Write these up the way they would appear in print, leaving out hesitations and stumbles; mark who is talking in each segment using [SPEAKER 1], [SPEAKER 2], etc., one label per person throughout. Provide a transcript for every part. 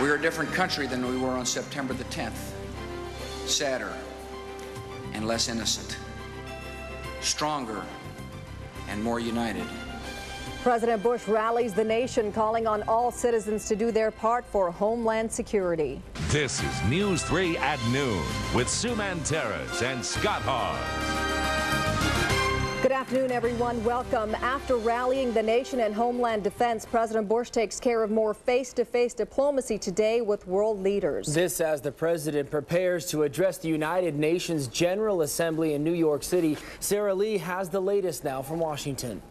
[SPEAKER 1] We're a different country than we were on September the 10th. Sadder and less innocent. Stronger and more united.
[SPEAKER 2] President Bush rallies the nation, calling on all citizens to do their part for homeland security.
[SPEAKER 3] This is News 3 at noon with Sue Manteris and Scott Haws.
[SPEAKER 2] Good afternoon, everyone. Welcome. After rallying the nation and homeland defense, President Bush takes care of more face-to-face diplomacy today with world leaders.
[SPEAKER 4] This as the president prepares to address the United Nations General Assembly in New York City. Sarah Lee has the latest now from Washington.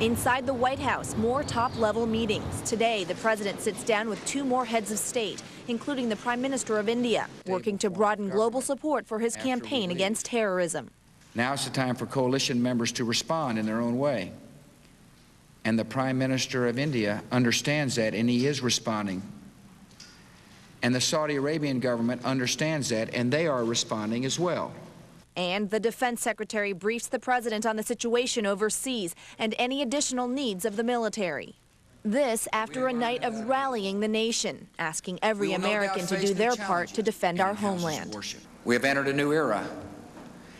[SPEAKER 5] Inside the White House, more top-level meetings. Today, the president sits down with two more heads of state, including the Prime Minister of India, working to broaden global support for his campaign against terrorism.
[SPEAKER 1] Now it's the time for coalition members to respond in their own way. And the Prime Minister of India understands that, and he is responding. And the Saudi Arabian government understands that, and they are responding as well.
[SPEAKER 5] And the defense secretary briefs the president on the situation overseas and any additional needs of the military. This after a night of rallying the nation, asking every American to do their part to defend our homeland.
[SPEAKER 1] We have entered a new era.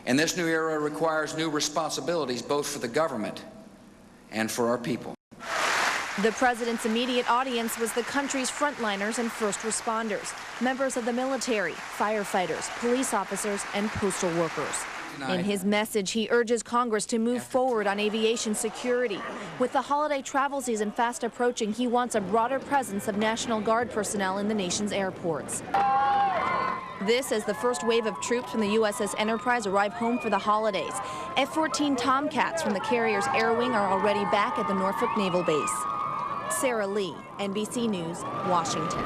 [SPEAKER 1] And this new era requires new responsibilities, both for the government and for our people.
[SPEAKER 5] The president's immediate audience was the country's frontliners and first responders, members of the military, firefighters, police officers, and postal workers. In his message, he urges Congress to move forward on aviation security. With the holiday travel season fast approaching, he wants a broader presence of National Guard personnel in the nation's airports. This as the first wave of troops from the USS Enterprise arrive home for the holidays. F-14 Tomcats from the carrier's Air Wing are already back at the Norfolk Naval Base. Sarah Lee, NBC News, Washington.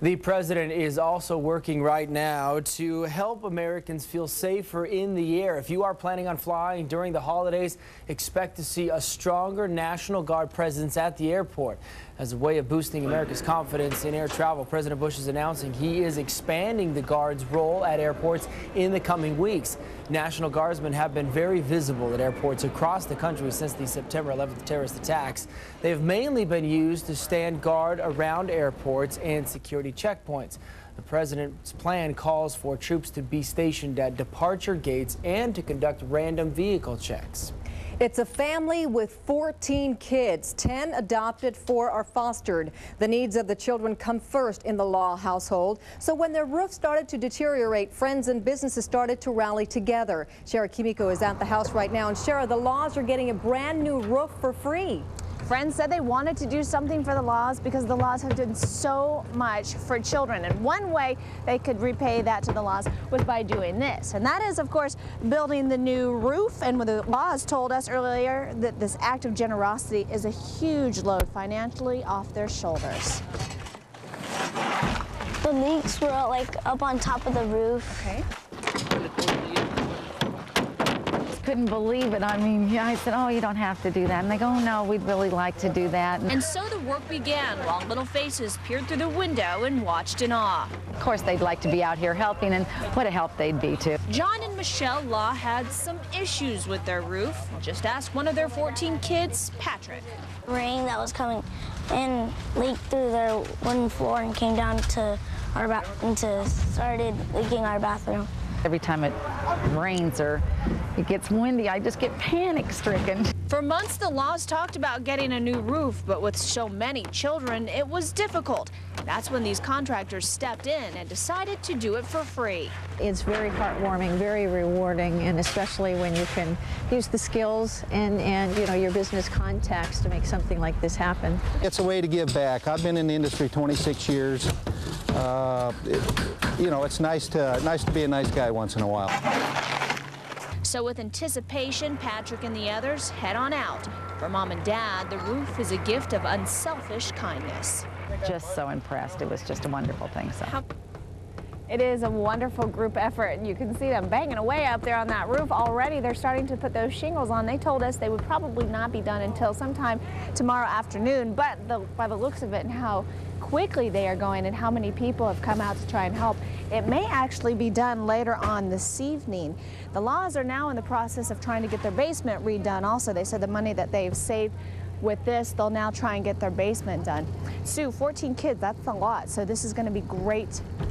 [SPEAKER 4] The president is also working right now to help Americans feel safer in the air. If you are planning on flying during the holidays, expect to see a stronger National Guard presence at the airport. As a way of boosting America's confidence in air travel, President Bush is announcing he is expanding the Guard's role at airports in the coming weeks. National Guardsmen have been very visible at airports across the country since the September 11th terrorist attacks. They have mainly been used to stand guard around airports and security checkpoints. The president's plan calls for troops to be stationed at departure gates and to conduct random vehicle checks.
[SPEAKER 2] It's a family with 14 kids. 10 adopted, 4 are fostered. The needs of the children come first in the Law household. So when their roof started to deteriorate, friends and businesses started to rally together. Chera Kimiko is at the house right now. And Chera, the Laws are getting a brand new roof for free.
[SPEAKER 6] Friends said they wanted to do something for the Laws because the Laws have done so much for children. And one way they could repay that to the Laws was by doing this. And that is, of course, building the new roof. And the Laws told us earlier that this act of generosity is a huge load financially off their shoulders.
[SPEAKER 7] The leaks were like up on top of the roof.
[SPEAKER 6] Okay.
[SPEAKER 8] Couldn't believe it. I mean, yeah, I said, oh, you don't have to do that. And they go, oh, no, we'd really like to do that.
[SPEAKER 5] And so the work began while little faces peered through the window and watched in awe.
[SPEAKER 8] Of course, they'd like to be out here helping, and what a help they'd be to.
[SPEAKER 5] John and Michelle Law had some issues with their roof. Just ask one of their 14 kids, Patrick.
[SPEAKER 7] Rain that was coming in leaked through their wooden floor and came down to our started leaking our bathroom.
[SPEAKER 8] Every time it rains or it gets windy, I just get panic-stricken.
[SPEAKER 5] For months, the Laws talked about getting a new roof, but with so many children, it was difficult. That's when these contractors stepped in and decided to do it for free.
[SPEAKER 9] It's very heartwarming, very rewarding, and especially when you can use the skills and you know, your business contacts to make something like this happen.
[SPEAKER 10] It's a way to give back. I've been in the industry 26 years. You know, it's nice to be a nice guy once in a while.
[SPEAKER 5] So with anticipation, Patrick and the others head on out. For Mom and Dad, the roof is a gift of unselfish kindness.
[SPEAKER 8] Just so impressed. It was just a wonderful thing. So.
[SPEAKER 6] It is a wonderful group effort. You can see them banging away up there on that roof already. They're starting to put those shingles on. They told us they would probably not be done until sometime tomorrow afternoon, but by the looks of it and how quickly they are going and how many people have come out to try and help, it may actually be done later on this evening. The Laws are now in the process of trying to get their basement redone also. They said the money that they've saved with this, they'll now try and get their basement done. Sue, 14 kids, that's a lot. So this is going to be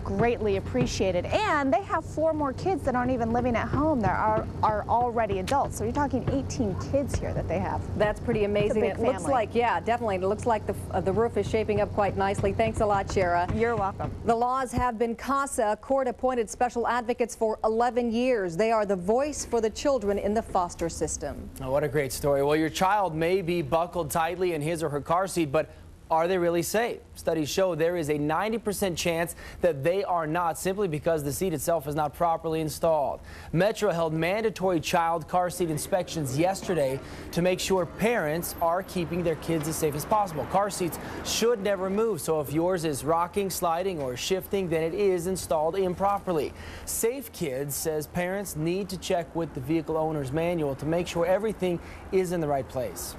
[SPEAKER 6] greatly appreciated. And they have 4 more kids that aren't even living at home that are already adults. So you're talking 18 kids here that they have.
[SPEAKER 2] That's pretty amazing.
[SPEAKER 6] It's a big
[SPEAKER 2] It looks like, yeah, definitely. It looks like the roof is shaping up quite nicely. Thanks a lot, Chera.
[SPEAKER 6] You're welcome.
[SPEAKER 2] The Laws have been CASA, court-appointed special advocates for 11 years. They are the voice for the children in the foster system.
[SPEAKER 4] Oh, what a great story. Well, your child may be buckled tightly in his or her car seat, but are they really safe? Studies show there is a 90% chance that they are not, simply because the seat itself is not properly installed. Metro held mandatory child car seat inspections yesterday to make sure parents are keeping their kids as safe as possible. Car seats should never move, so if yours is rocking, sliding, or shifting, then it is installed improperly. Safe Kids says parents need to check with the vehicle owner's manual to make sure everything is in the right place.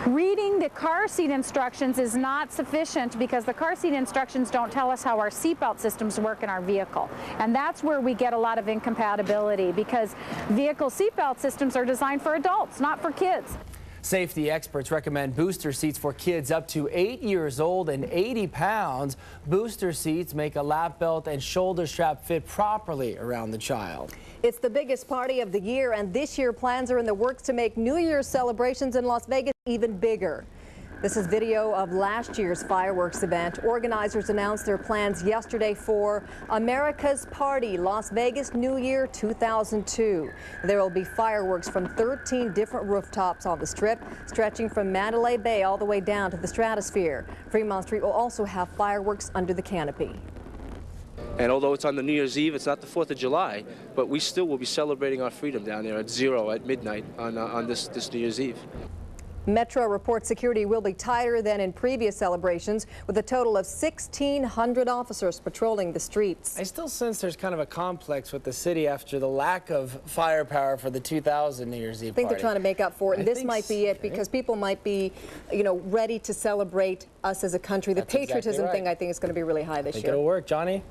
[SPEAKER 11] Reading the car seat instructions is not sufficient because the car seat instructions don't tell us how our seatbelt systems work in our vehicle. And that's where we get a lot of incompatibility, because vehicle seatbelt systems are designed for adults, not for kids.
[SPEAKER 4] Safety experts recommend booster seats for kids up to 8 years old and 80 pounds. Booster seats make a lap belt and shoulder strap fit properly around the child.
[SPEAKER 2] It's the biggest party of the year, and this year plans are in the works to make New Year's celebrations in Las Vegas even bigger. This is video of last year's fireworks event. Organizers announced their plans yesterday for America's Party Las Vegas New Year 2002. There will be fireworks from 13 different rooftops on the Strip, stretching from Mandalay Bay all the way down to the stratosphere. Fremont Street will also have fireworks under the canopy.
[SPEAKER 12] And although it's on the New Year's Eve, it's not the 4th of July, but we still will be celebrating our freedom down there at 0 at midnight on this New Year's Eve.
[SPEAKER 2] Metro reports security will be tighter than in previous celebrations, with a total of 1,600 officers patrolling the streets.
[SPEAKER 4] I still sense there's kind of a complex with the city after the lack of firepower for the 2000 New Year's Eve
[SPEAKER 2] I think
[SPEAKER 4] party.
[SPEAKER 2] they're trying to make up for it, and this might be it, because people might be, ready to celebrate us as a country. The patriotism thing, I think, is going to be really high this year.
[SPEAKER 4] It'll work, Johnny.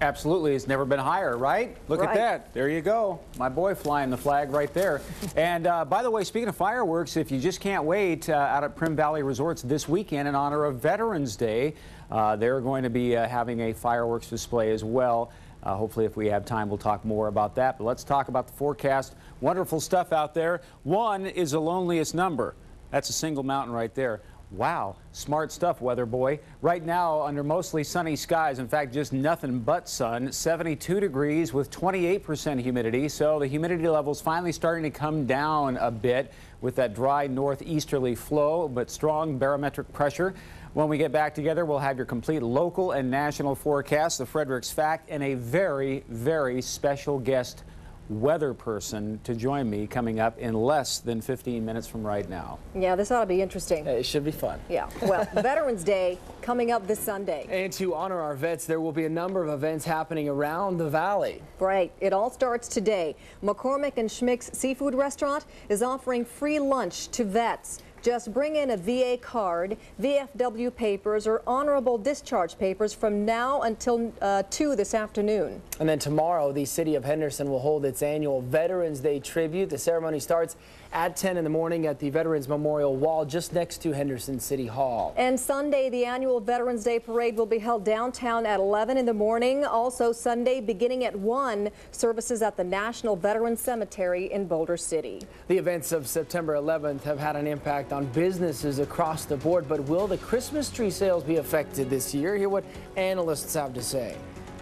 [SPEAKER 13] Absolutely. It's never been higher, right? Look at that. There you go. My boy flying the flag right there. And by the way, speaking of fireworks, if you just can't wait, out at Prim Valley Resorts this weekend in honor of Veterans Day, they're going to be having a fireworks display as well. Hopefully, if we have time, we'll talk more about that. But let's talk about the forecast. Wonderful stuff out there. 1 is the loneliest number. That's a single mountain right there. Wow, smart stuff, weather boy. Right now, under mostly sunny skies, in fact, just nothing but sun, 72 degrees with 28% humidity. So the humidity level's finally starting to come down a bit with that dry northeasterly flow, but strong barometric pressure. When we get back together, we'll have your complete local and national forecast, the Fredericks Fact, and a very, very special guest weather person to join me coming up in less than 15 minutes from right now.
[SPEAKER 2] Yeah, this ought to be interesting.
[SPEAKER 4] It should be fun.
[SPEAKER 2] Yeah, well, Veterans Day coming up this Sunday.
[SPEAKER 4] And to honor our vets, there will be a number of events happening around the valley.
[SPEAKER 2] Right. It all starts today. McCormick and Schmick's Seafood Restaurant is offering free lunch to vets. Just bring in a VA card, VFW papers, or honorable discharge papers from now until 2 this afternoon.
[SPEAKER 4] And then tomorrow, the city of Henderson will hold its annual Veterans Day tribute. The ceremony starts at 10 in the morning at the Veterans Memorial Wall just next to Henderson City Hall.
[SPEAKER 2] And Sunday, the annual Veterans Day Parade will be held downtown at 11 in the morning. Also Sunday, beginning at 1, services at the National Veterans Cemetery in Boulder City.
[SPEAKER 4] The events of September 11th have had an impact on businesses across the board, but will the Christmas tree sales be affected this year? Hear what analysts have to say.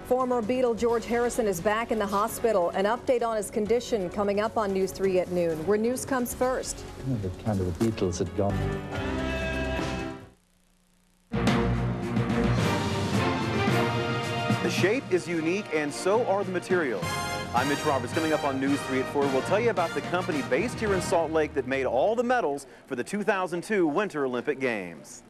[SPEAKER 2] Former Beatle George Harrison is back in the hospital. An update on his condition coming up on News 3 at noon, where news comes first.
[SPEAKER 14] The kind of the Beatles had gone.
[SPEAKER 15] The shape is unique, and so are the materials. I'm Mitch Roberts. Coming up on News 3 at 4, we'll tell you about the company based here in Salt Lake that made all the medals for the 2002 Winter Olympic Games.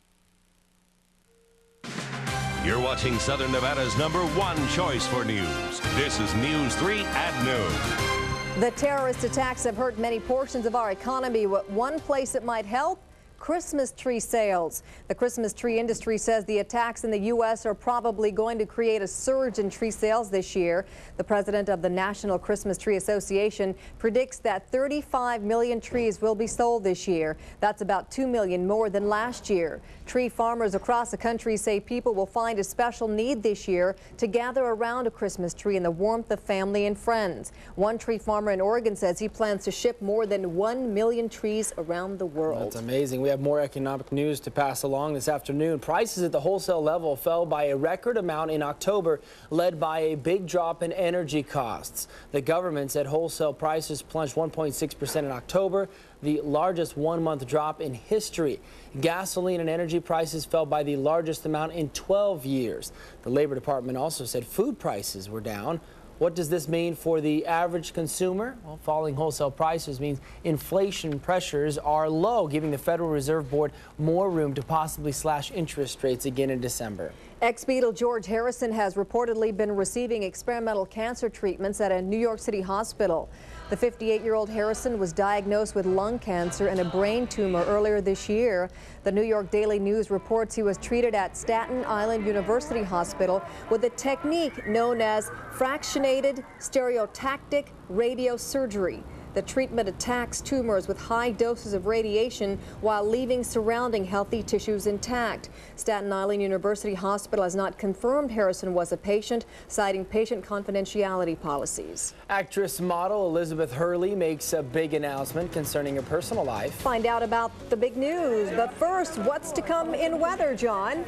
[SPEAKER 3] You're watching Southern Nevada's #1 choice for news. This is News 3 at noon.
[SPEAKER 2] The terrorist attacks have hurt many portions of our economy. One place that might help? Christmas tree sales. The Christmas tree industry says the attacks in the U.S. are probably going to create a surge in tree sales this year. The president of the National Christmas Tree Association predicts that 35 million trees will be sold this year. That's about 2 million more than last year. Tree farmers across the country say people will find a special need this year to gather around a Christmas tree in the warmth of family and friends. One tree farmer in Oregon says he plans to ship more than 1 million trees around the world.
[SPEAKER 4] That's amazing. We have more economic news to pass along this afternoon. Prices at the wholesale level fell by a record amount in October, led by a big drop in energy costs. The government said wholesale prices plunged 1.6% in October, the largest one-month drop in history. Gasoline and energy prices fell by the largest amount in 12 years. The Labor Department also said food prices were down. What does this mean for the average consumer? Well, falling wholesale prices means inflation pressures are low, giving the Federal Reserve Board more room to possibly slash interest rates again in December.
[SPEAKER 2] Ex-Beatle George Harrison has reportedly been receiving experimental cancer treatments at a New York City hospital. The 58-year-old Harrison was diagnosed with lung cancer and a brain tumor earlier this year. The New York Daily News reports he was treated at Staten Island University Hospital with a technique known as fractionated stereotactic radiosurgery. The treatment attacks tumors with high doses of radiation while leaving surrounding healthy tissues intact. Staten Island University Hospital has not confirmed Harrison was a patient, citing patient confidentiality policies.
[SPEAKER 4] Actress model Elizabeth Hurley makes a big announcement concerning her personal life.
[SPEAKER 2] Find out about the big news. But first, what's to come in weather, John?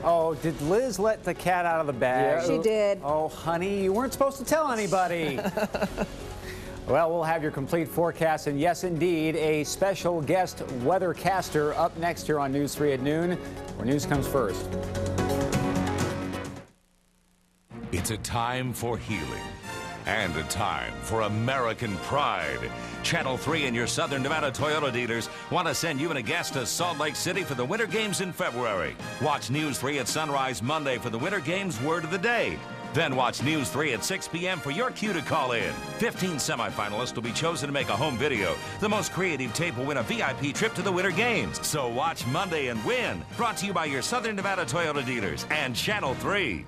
[SPEAKER 13] Oh, did Liz let the cat out of the bag?
[SPEAKER 2] Yeah, she did.
[SPEAKER 13] Oh, honey, you weren't supposed to tell anybody. Well, we'll have your complete forecast, and yes, indeed, a special guest weathercaster up next here on News 3 at noon, where news comes first.
[SPEAKER 3] It's a time for healing and a time for American pride. Channel 3 and your Southern Nevada Toyota dealers want to send you and a guest to Salt Lake City for the Winter Games in February. Watch News 3 at sunrise Monday for the Winter Games Word of the Day. Then watch News 3 at 6 p.m. for your cue to call in. 15 semifinalists will be chosen to make a home video. The most creative tape will win a VIP trip to the Winter Games. So watch Monday and win. Brought to you by your Southern Nevada Toyota dealers and Channel 3.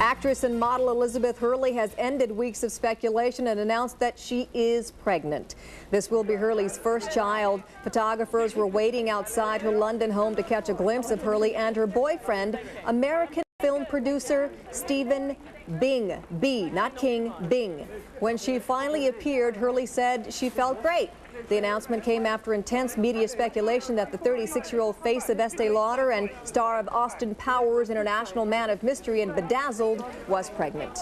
[SPEAKER 2] Actress and model Elizabeth Hurley has ended weeks of speculation and announced that she is pregnant. This will be Hurley's first child. Photographers were waiting outside her London home to catch a glimpse of Hurley and her boyfriend, American film producer Stephen Bing. B, not King, Bing. When she finally appeared, Hurley said she felt great. The announcement came after intense media speculation that the 36-year-old face of Estee Lauder and star of Austin Powers' International Man of Mystery and Bedazzled was pregnant.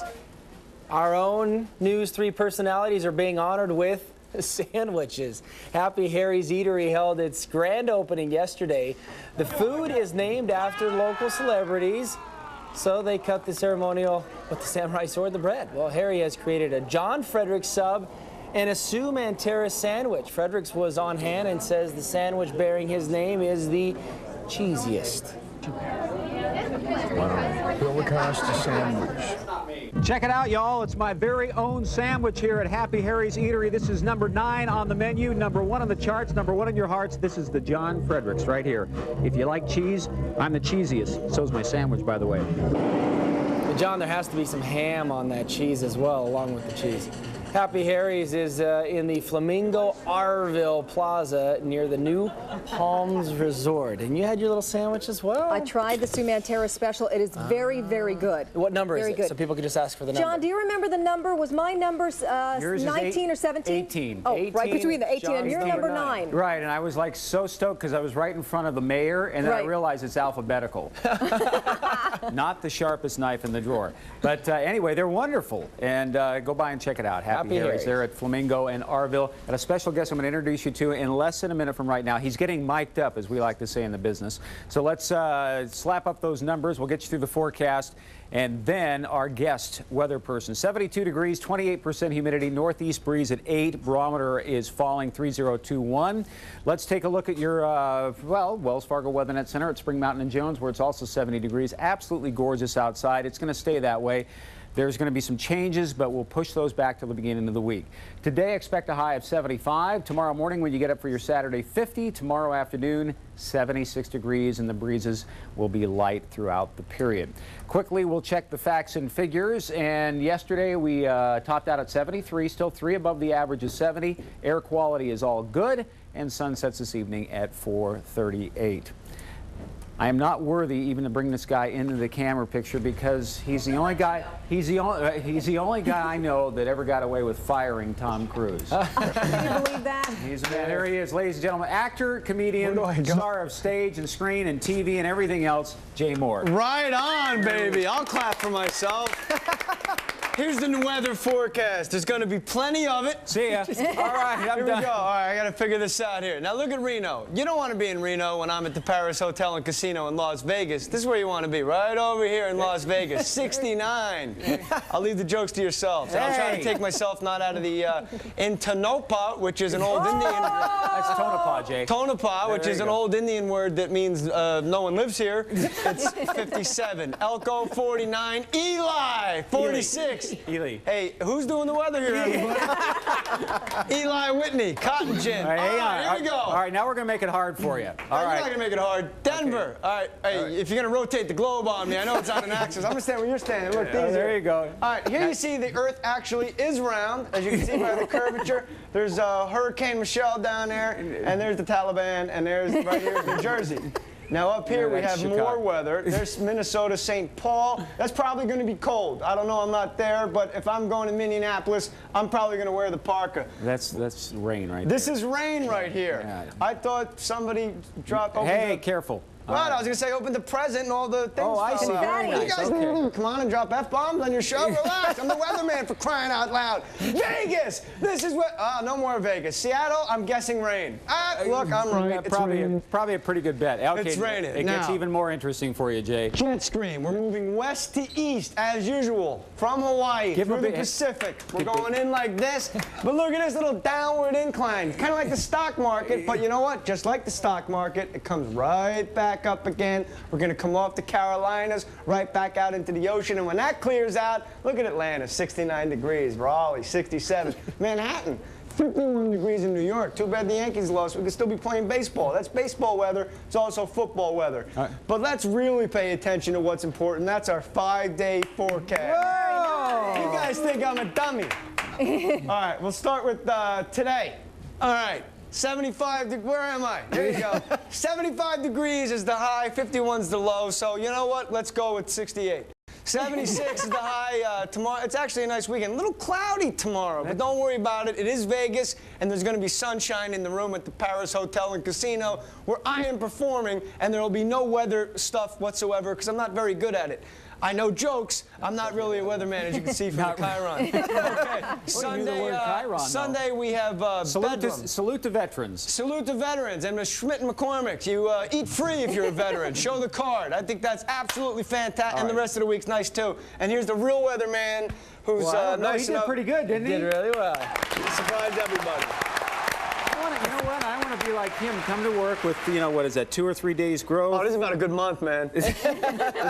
[SPEAKER 4] Our own News 3 personalities are being honored with sandwiches. Happy Harry's Eatery held its grand opening yesterday. The food is named after local celebrities, so they cut the ceremonial with the samurai sword, the bread. Well, Harry has created a John Fredericks sub and a Sue Manteris sandwich. Fredericks was on hand and says the sandwich bearing his name is the cheesiest.
[SPEAKER 16] Wow. Bill Acosta sandwich.
[SPEAKER 13] Check it out, y'all. It's my very own sandwich here at Happy Harry's Eatery. This is number 9 on the menu, number 1 on the charts, number 1 in your hearts. This is the John Fredericks right here. If you like cheese, I'm the cheesiest. So's my sandwich, by the way.
[SPEAKER 4] John, there has to be some ham on that cheese as well, along with the cheese. Happy Harry's is in the Flamingo Arville Plaza near the new Palms Resort. And you had your little sandwich as well?
[SPEAKER 2] I tried the Sue Manteris special. It is very, very good.
[SPEAKER 4] What number is it?
[SPEAKER 2] Good.
[SPEAKER 4] So people can just ask for the number.
[SPEAKER 2] John, do you remember the number? Was my number 19 or 17?
[SPEAKER 13] 18.
[SPEAKER 2] Oh,
[SPEAKER 13] 18.
[SPEAKER 2] Right between the 18
[SPEAKER 13] John's
[SPEAKER 2] and you're number 9.
[SPEAKER 13] Right, and I was like so stoked because I was right in front of the mayor, and then I realized it's alphabetical. Not the sharpest knife in the drawer. But anyway, they're wonderful. And go by and check it out. Happy Harry's there at Flamingo and Arville. And a special guest I'm going to introduce you to in less than a minute from right now. He's getting mic'd up, as we like to say in the business. So let's slap up those numbers. We'll get you through the forecast. And then our guest weather person, 72 degrees, 28% humidity, northeast breeze at 8. Barometer is falling 3021. Let's take a look at your, Wells Fargo Weather Net Center at Spring Mountain and Jones, where it's also 70 degrees. Absolutely gorgeous outside. It's going to stay that way. There's going to be some changes, but we'll push those back to the beginning of the week. Today, expect a high of 75. Tomorrow morning, when you get up for your Saturday, 50. Tomorrow afternoon, 76 degrees, and the breezes will be light throughout the period. Quickly, we'll check the facts and figures. And yesterday, we topped out at 73, still 3 above the average of 70. Air quality is all good, and sun sets this evening at 4:38. I am not worthy even to bring this guy into the camera picture because he's the only guy. He's the only guy I know that ever got away with firing Tom Cruise.
[SPEAKER 2] Can you believe that?
[SPEAKER 13] There he is, ladies and gentlemen, actor, comedian, star of stage and screen and TV and everything else, Jay Moore.
[SPEAKER 17] Right on, baby. I'll clap for myself. Here's the weather forecast. There's going to be plenty of it.
[SPEAKER 13] See ya. All right,
[SPEAKER 17] here we go. All right, I got to figure this out here. Now look at Reno. You don't want to be in Reno when I'm at the Paris Hotel and Casino in Las Vegas. This is where you want to be, right over here in Las Vegas. 69. I'll leave the jokes to yourselves. Hey. I'm trying to take myself not out of the in Tonopah, which is an old Indian.
[SPEAKER 13] That's Tonopah, Jay.
[SPEAKER 17] Tonopah, which is an old Indian word that means no one lives here. It's 57. Elko 49. Eli 46.
[SPEAKER 13] Eli.
[SPEAKER 17] Hey, who's doing the weather here, everybody? Eli Whitney, Cotton Gin.
[SPEAKER 13] All right,
[SPEAKER 17] here we go.
[SPEAKER 13] All right, now we're going to make it hard for you. All right.
[SPEAKER 17] You're not going to make it hard. Denver. Okay. All right. Hey, if you're going to rotate the globe on me, I know it's on an axis. I'm going to stand where you're standing. Look,
[SPEAKER 13] there you go.
[SPEAKER 17] All right, here you see the Earth actually is round, as you can see by the curvature. There's Hurricane Michelle down there, and there's the Taliban, and there's right here New Jersey. Now up here we have more weather. There's Minnesota, St. Paul. That's probably going to be cold. I don't know, I'm not there, but if I'm going to Minneapolis, I'm probably going to wear the parka.
[SPEAKER 13] That's rain right there.
[SPEAKER 17] This is rain right here. Yeah. I thought somebody dropped.
[SPEAKER 13] Hey, careful.
[SPEAKER 17] What? I was going to say open the present and all the things.
[SPEAKER 13] Oh, I see. Very nice.
[SPEAKER 17] You guys come on and drop F-bombs on your show? Relax. I'm the weatherman, for crying out loud. Vegas! This is what... no more Vegas. Seattle, I'm guessing rain. Look, I'm right.
[SPEAKER 13] Probably a pretty good bet. Okay,
[SPEAKER 17] it's raining.
[SPEAKER 13] It gets even more interesting for you, Jay.
[SPEAKER 17] Jet stream. We're moving west to east, as usual, from Hawaii through the Pacific. We're going in like this. But look at this little downward incline. Kind of like the stock market, but you know what? Just like the stock market, it comes right back up again. We're going to come off the Carolinas, right back out into the ocean, and when that clears out, look at Atlanta, 69 degrees, Raleigh, 67, Manhattan, 51 degrees in New York. Too bad the Yankees lost. We could still be playing baseball. That's baseball weather. It's also football weather. Right. But let's really pay attention to what's important. That's our 5-day forecast. Whoa! You guys think I'm a dummy. All right, we'll start with today. All right. 75, where am I? There you go. 75 degrees is the high, 51's the low, so you know what? Let's go with 68. 76 is the high tomorrow. It's actually a nice weekend. A little cloudy tomorrow, but don't worry about it. It is Vegas, and there's going to be sunshine in the room at the Paris Hotel and Casino where I am performing, and there will be no weather stuff whatsoever because I'm not very good at it. I know jokes. I'm not really a weatherman, as you can see from the Chiron. Okay. Sunday we have
[SPEAKER 13] salute to veterans.
[SPEAKER 17] Salute to veterans. And Ms. Schmidt and McCormick, you eat free if you're a veteran. Show the card. I think that's absolutely fantastic. And the rest of the week's nice, too. And here's the real weatherman who's nice
[SPEAKER 13] he did pretty good, didn't he?
[SPEAKER 17] He did really well. He surprised everybody.
[SPEAKER 13] You know what? I want to be like him. Come to work with, you know, what is that, 2 or 3 days growth?
[SPEAKER 17] Oh, this is about a good month, man. The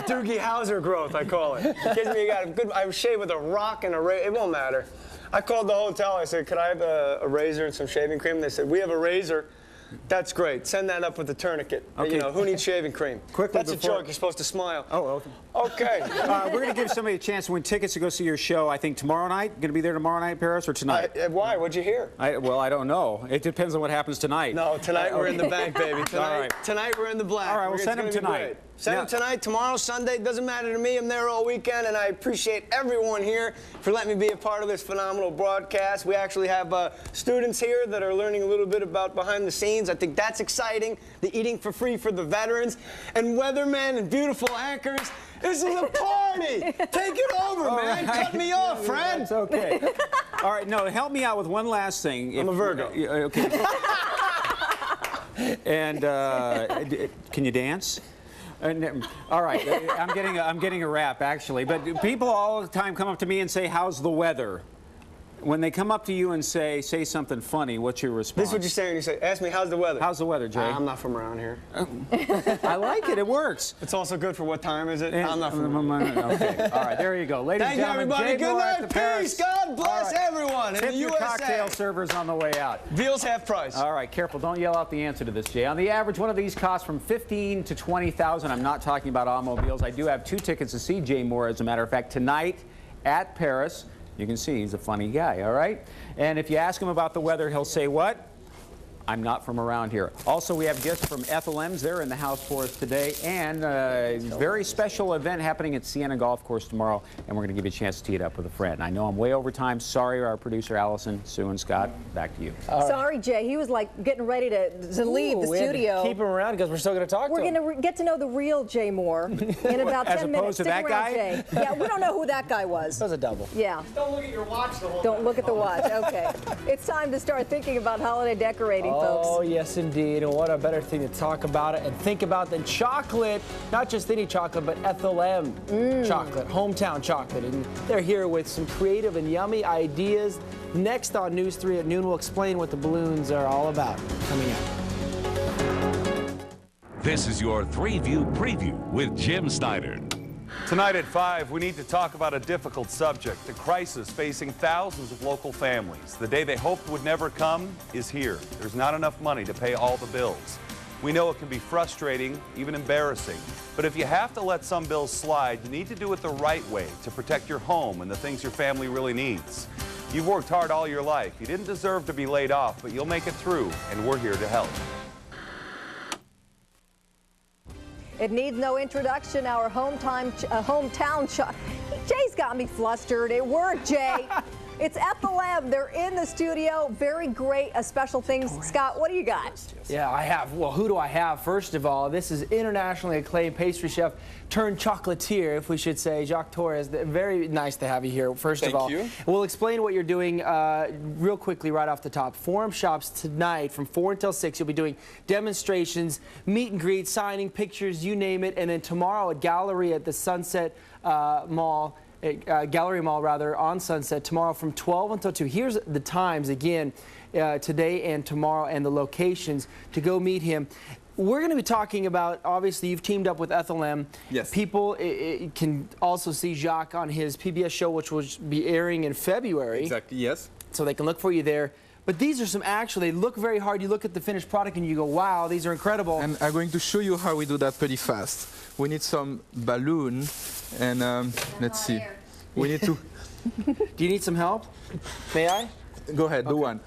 [SPEAKER 17] Doogie Howser growth, I call it. Gives me I shave with a rock and a razor. It won't matter. I called the hotel. I said, could I have a razor and some shaving cream? They said, we have a razor. That's great. Send that up with a tourniquet. Okay. You know, who needs shaving cream?
[SPEAKER 13] Quickly
[SPEAKER 17] That's a joke. You're supposed to smile.
[SPEAKER 13] Oh,
[SPEAKER 17] okay.
[SPEAKER 13] We're going to give somebody a chance to win tickets to go see your show, I think, tomorrow night. Going to be there tomorrow night, Paris, or tonight?
[SPEAKER 17] Why? What'd you hear?
[SPEAKER 13] Well, I don't know. It depends on what happens tonight.
[SPEAKER 17] No, tonight we're in the bank, baby. Tonight we're in the black.
[SPEAKER 13] All right, we'll send them tonight.
[SPEAKER 17] Send them tonight, tomorrow, Sunday. Doesn't matter to me. I'm there all weekend, and I appreciate everyone here for letting me be a part of this phenomenal broadcast. We actually have students here that are learning a little bit about behind the scenes. I think that's exciting. The eating for free for the veterans and weathermen and beautiful anchors. This is a party. Take it over, man. Right. Cut me off, friend.
[SPEAKER 13] It's okay. All right, no, help me out with one last thing.
[SPEAKER 17] I'm a Virgo.
[SPEAKER 13] Okay. And can you dance? All right, I'm getting a rap actually, but people all the time come up to me and say, "How's the weather?" When they come up to you and say something funny, what's your response?
[SPEAKER 17] This is what you say when you say, ask me, how's the weather?
[SPEAKER 13] How's the weather, Jay?
[SPEAKER 17] I'm not from around here.
[SPEAKER 13] I like it. It works.
[SPEAKER 17] It's also good for what time is it? I'm not from around here.
[SPEAKER 13] Okay. All right, there you go. Ladies and gentlemen,
[SPEAKER 17] everybody.
[SPEAKER 13] Jay
[SPEAKER 17] Good
[SPEAKER 13] Moore
[SPEAKER 17] night.
[SPEAKER 13] at the
[SPEAKER 17] Peace. God bless everyone in
[SPEAKER 13] Tip
[SPEAKER 17] the
[SPEAKER 13] your
[SPEAKER 17] USA.
[SPEAKER 13] cocktail servers on the way out.
[SPEAKER 17] Veal's half price.
[SPEAKER 13] All right, careful. Don't yell out the answer to this, Jay. On the average, one of these costs from $15,000 to $20,000. I'm not talking about automobiles. I do have 2 tickets to see Jay Moore, as a matter of fact, tonight at Paris. You can see he's a funny guy, all right? And if you ask him about the weather, he'll say what? I'm not from around here. Also, we have gifts from Ethel M. They're in the house for us today. And a very special event happening at Sienna Golf Course tomorrow. And we're going to give you a chance to tee it up with a friend. I know I'm way over time. Sorry, our producer, Allison, Sue, and Scott. Back to you.
[SPEAKER 2] Sorry, Jay. He was like getting ready to leave the studio.
[SPEAKER 4] Keep him around because we're still going to talk to him.
[SPEAKER 2] We're going to get to know the real Jay Moore in about 10 minutes.
[SPEAKER 13] As opposed to that guy?
[SPEAKER 2] Jay. Yeah, we don't know who that guy was.
[SPEAKER 4] That was a double.
[SPEAKER 2] Yeah.
[SPEAKER 17] Don't look at your watch the whole time.
[SPEAKER 2] Don't look at the watch. Okay. It's time to start thinking about holiday decorating, folks.
[SPEAKER 4] Oh, yes, indeed. And what a better thing to talk about it and think about than chocolate. Not just any chocolate, but Ethel M chocolate, hometown chocolate. And they're here with some creative and yummy ideas. Next on News 3 at noon, we'll explain what the balloons are all about. Coming up.
[SPEAKER 3] This is your 3-View Preview with Jim Snyder.
[SPEAKER 18] Tonight at 5, we need to talk about a difficult subject, a crisis facing thousands of local families. The day they hoped would never come is here. There's not enough money to pay all the bills. We know it can be frustrating, even embarrassing, but if you have to let some bills slide, you need to do it the right way to protect your home and the things your family really needs. You've worked hard all your life. You didn't deserve to be laid off, but you'll make it through, and we're here to help.
[SPEAKER 2] It needs no introduction, our hometown Jay's got me flustered. It worked, Jay. It's Ethel M. They're in the studio. Very great, special things. Scott, what do you got?
[SPEAKER 4] Yeah, I have. Well, who do I have? First of all, this is internationally acclaimed pastry chef turned chocolatier, if we should say, Jacques Torres. Very nice to have you here, first of all. Thank you. We'll explain what you're doing real quickly right off the top. Forum shops tonight from 4 until 6. You'll be doing demonstrations, meet and greet, signing, pictures, you name it. And then tomorrow at Gallery at the Sunset Mall, Gallery Mall rather, on Sunset, tomorrow from 12 until 2. Here's the times again, today and tomorrow, and the locations to go meet him. We're going to be talking about, obviously, you've teamed up with Ethel M.
[SPEAKER 19] Yes.
[SPEAKER 4] People can also see Jacques on his PBS show, which will be airing in February.
[SPEAKER 19] Exactly, yes.
[SPEAKER 4] So they can look for you there. But these are some they look very hard. You look at the finished product and you go, wow, these are incredible.
[SPEAKER 19] And I'm going to show you how we do that pretty fast. We need some balloon, and let's see. We need to...
[SPEAKER 4] Do you need some help? May I?
[SPEAKER 19] Go ahead, do one.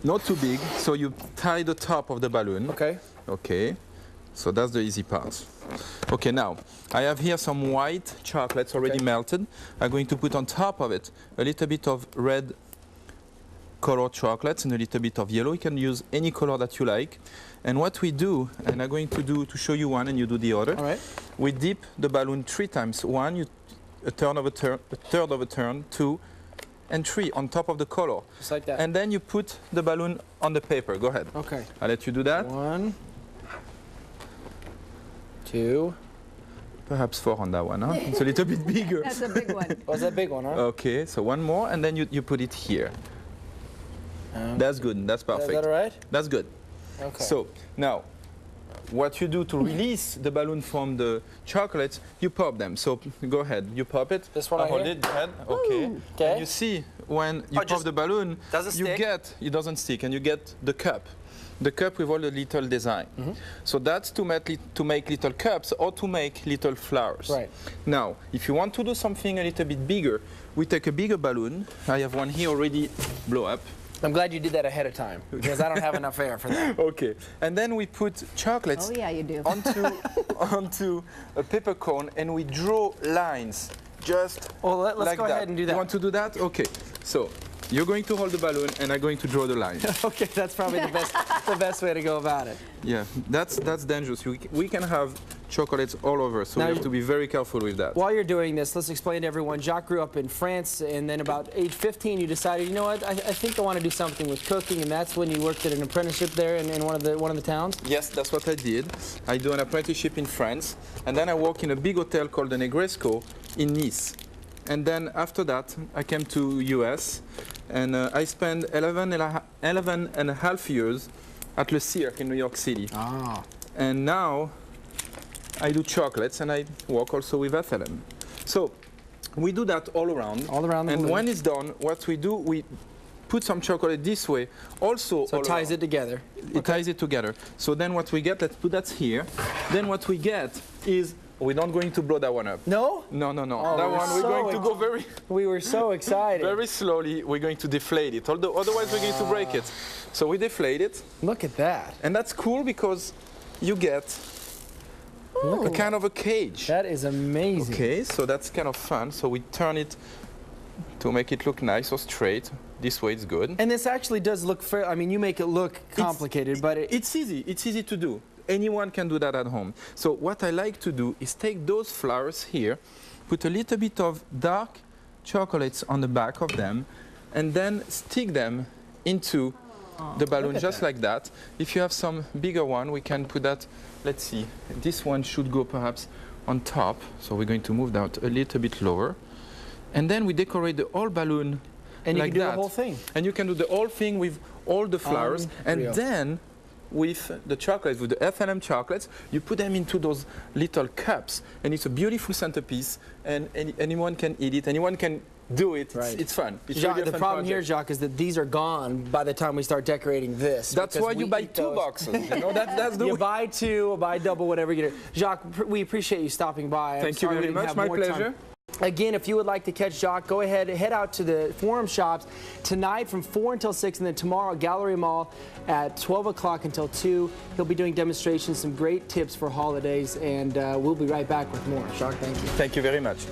[SPEAKER 19] Not too big, so you tie the top of the balloon.
[SPEAKER 4] Okay.
[SPEAKER 19] Okay, so that's the easy part. Okay, now, I have here some white chocolates already melted. I'm going to put on top of it a little bit of red colored chocolates and a little bit of yellow. You can use any color that you like. And what we do, and I'm going to do to show you one and you do the other.
[SPEAKER 4] All right.
[SPEAKER 19] We dip the balloon 3 times. 1, a turn of a turn, a third of a turn, 2, and 3 on top of the color.
[SPEAKER 4] Just like that.
[SPEAKER 19] And then you put the balloon on the paper. Go ahead.
[SPEAKER 4] Okay.
[SPEAKER 19] I'll let you do that.
[SPEAKER 4] 1, 2.
[SPEAKER 19] Perhaps 4 on that one, huh? It's a little bit bigger.
[SPEAKER 2] That's a big one.
[SPEAKER 4] Was that big one, huh?
[SPEAKER 19] Okay, so one more, and then you put it here. That's good. That's perfect.
[SPEAKER 4] Is that all right?
[SPEAKER 19] That's good.
[SPEAKER 4] Okay.
[SPEAKER 19] So now, what you do to release the balloon from the chocolates, you pop them. So go ahead, you pop it.
[SPEAKER 4] This one
[SPEAKER 19] hold it, head. Okay.
[SPEAKER 4] Okay.
[SPEAKER 19] And you see when you pop the balloon, it doesn't stick, and you get the cup. The cup with all the little design. So that's to make little cups or to make little flowers.
[SPEAKER 4] Right.
[SPEAKER 19] Now, if you want to do something a little bit bigger, we take a bigger balloon. I have one here already blow up.
[SPEAKER 4] I'm glad you did that ahead of time, because I don't have enough air for that.
[SPEAKER 19] Okay. And then we put chocolates onto a paper cone, and we draw lines just
[SPEAKER 4] let's
[SPEAKER 19] like
[SPEAKER 4] go ahead and do that.
[SPEAKER 19] You want to do that? Okay. So you're going to hold the balloon, and I'm going to draw the line.
[SPEAKER 4] Okay, that's probably the best way to go about it.
[SPEAKER 19] Yeah, that's dangerous. We can have chocolates all over, so
[SPEAKER 4] now
[SPEAKER 19] we have to be very careful with that.
[SPEAKER 4] While you're doing this, let's explain to everyone. Jacques grew up in France, and then about age 15, you decided, you know what, I think I want to do something with cooking, and that's when you worked at an apprenticeship there in one of the towns?
[SPEAKER 19] Yes, that's what I did. I do an apprenticeship in France, and then I work in a big hotel called the Negresco in Nice. And then after that, I came to US, and I spent 11 and a half years at Le Cirque in New York City.
[SPEAKER 4] Ah.
[SPEAKER 19] And now I do chocolates, and I work also with Ethel M. So we do that all around.
[SPEAKER 4] All around the
[SPEAKER 19] And
[SPEAKER 4] balloon.
[SPEAKER 19] when it's done, what we do, we put some chocolate this way. Also,
[SPEAKER 4] so it ties
[SPEAKER 19] around.
[SPEAKER 4] it together.
[SPEAKER 19] It ties it together. So then what we get, let's put that here. Then what we get is, we're not going to blow that one up.
[SPEAKER 4] No?
[SPEAKER 19] No, no, no.
[SPEAKER 4] Oh,
[SPEAKER 19] that one we're going to go very...
[SPEAKER 4] We were so excited.
[SPEAKER 19] Very slowly, we're going to deflate it. Although, otherwise, we're going to break it. So we deflate it.
[SPEAKER 4] Look at that.
[SPEAKER 19] And that's cool because you get a kind of a cage.
[SPEAKER 4] That is amazing.
[SPEAKER 19] Okay, so that's kind of fun. So we turn it to make it look nice or straight. This way it's good.
[SPEAKER 4] And this actually does look fair. I mean, you make it look complicated, but
[SPEAKER 19] it's easy. It's easy to do. Anyone can do that at home. So what I like to do is take those flowers here, put a little bit of dark chocolates on the back of them, and then stick them into the balloon just like that. If you have some bigger one, we can put that, let's see, this one should go perhaps on top. So we're going to move that a little bit lower. And then we decorate the whole balloon
[SPEAKER 4] and you
[SPEAKER 19] like
[SPEAKER 4] can do
[SPEAKER 19] that.
[SPEAKER 4] the whole thing.
[SPEAKER 19] And you can do the whole thing with all the flowers. And then with the chocolates, with the Ethel M chocolates, you put them into those little cups, and it's a beautiful centerpiece, and anyone can eat it, anyone can do it.
[SPEAKER 4] Right.
[SPEAKER 19] It's fun. It's
[SPEAKER 4] Jacques,
[SPEAKER 19] really a
[SPEAKER 4] the
[SPEAKER 19] fun
[SPEAKER 4] problem
[SPEAKER 19] project.
[SPEAKER 4] here, Jacques, is that these are gone by the time we start decorating this.
[SPEAKER 19] That's why you buy two boxes. You know, that's the
[SPEAKER 4] you
[SPEAKER 19] way.
[SPEAKER 4] buy two, buy double, whatever you do. Jacques, we appreciate you stopping by.
[SPEAKER 19] Thank you very much. My pleasure.
[SPEAKER 4] Again, if you would like to catch Jacques, go ahead, head out to the Forum Shops tonight from 4 until 6, and then tomorrow at Gallery Mall at 12 o'clock until 2. He'll be doing demonstrations, some great tips for holidays, and we'll be right back with more. Jacques, thank you.
[SPEAKER 19] Thank you very much.